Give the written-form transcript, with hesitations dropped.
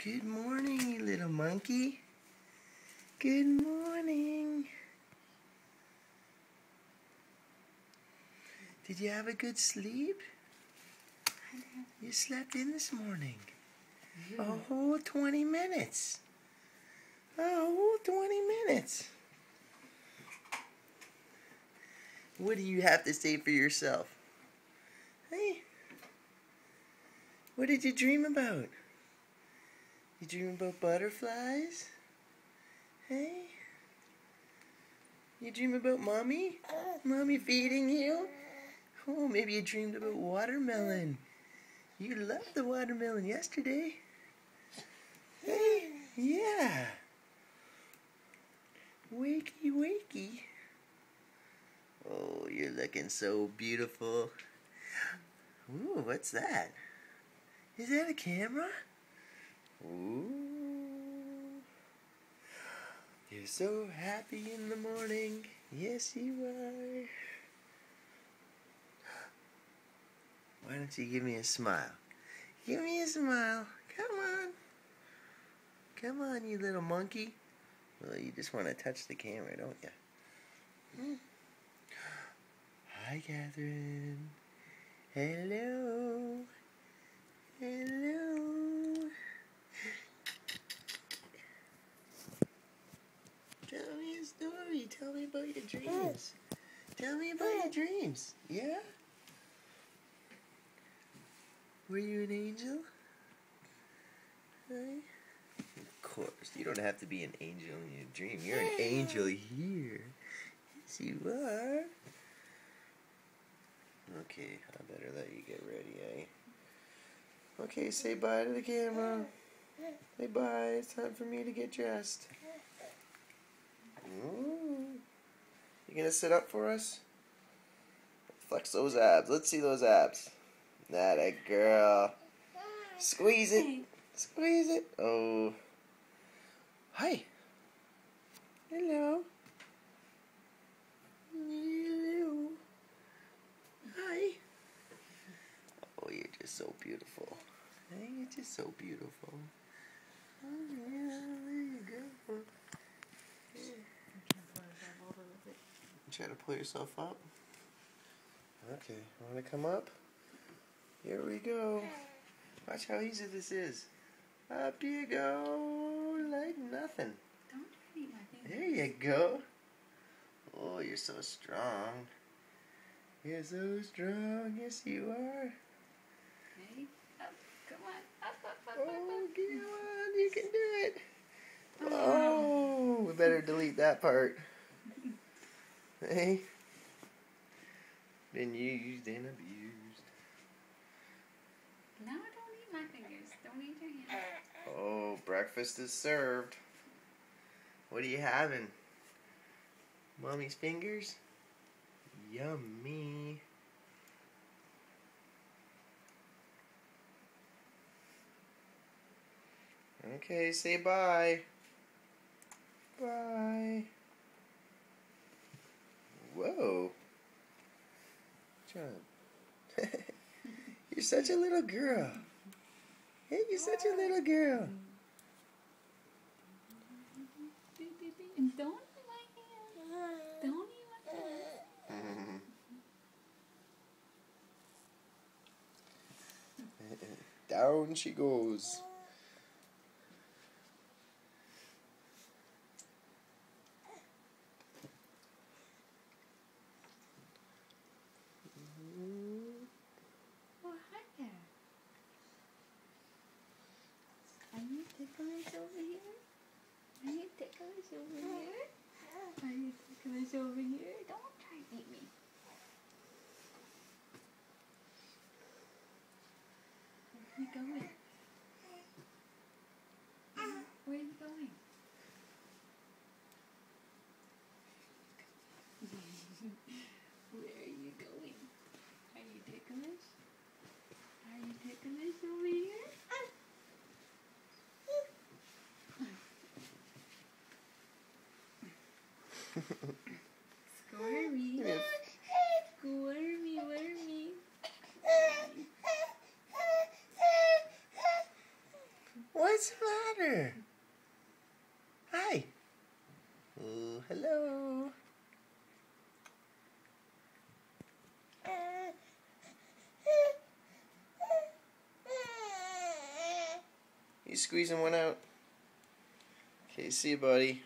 Good morning, you little monkey. Good morning. Did you have a good sleep? You slept in this morning. A whole 20 minutes. A whole 20 minutes. What do you have to say for yourself? Hey? What did you dream about? You dream about butterflies? Hey? You dream about mommy? Mommy feeding you? Oh, maybe you dreamed about watermelon. You loved the watermelon yesterday. Hey? Yeah. Wakey, wakey. Oh, you're looking so beautiful. Ooh, what's that? Is that a camera? Ooh. You're so happy in the morning. Yes, you are. Why don't you give me a smile? Give me a smile. Come on. Come on, you little monkey. Well, you just want to touch the camera, don't you? Hi, Catherine. Hello. Hello. Tell me a story. Tell me about your dreams. Tell me about your dreams. Yeah? Were you an angel? Hey? Of course. You don't have to be an angel in your dream. You're an angel here. Yes, you are. Okay, I better let you get ready, eh? Okay, say bye to the camera. Say bye. It's time for me to get dressed. Ooh. You gonna sit up for us? Flex those abs. Let's see those abs. That a girl. Squeeze it. Squeeze it. Oh. Hi. Hello. Hello. Hi. Oh, you're just so beautiful. Hey, you're just so beautiful. Oh, yeah, there you go. Try to pull yourself up. Okay, want to come up? Here we go. Watch how easy this is. Up you go, like nothing. Don't eat my fingers. There you go. Oh, you're so strong. You're so strong. Yes, you are. Okay, up. Come on. Up. Oh, come on. You can do it. Oh, we better delete that part. Hey. Been used and abused. No, don't eat my fingers. Don't eat your hand. Oh, breakfast is served. What are you having? Mommy's fingers? Yummy. Okay, say bye. Bye. Whoa. John. You're such a little girl. Hey, you're such a little girl. And don't eat my hand. Don't eat my hand. Down she goes. Oh, hi there. Are you ticklish over here? Are you ticklish over here? Are you ticklish over here? Don't try to eat me. Where are you going? Where are you going? Where are you going? Are you ticklish? Are you ticklish over here? Squirmy. Squirmy, wormy. What's the matter? Hi. Oh, hello. You squeezing one out? Okay, see you, buddy.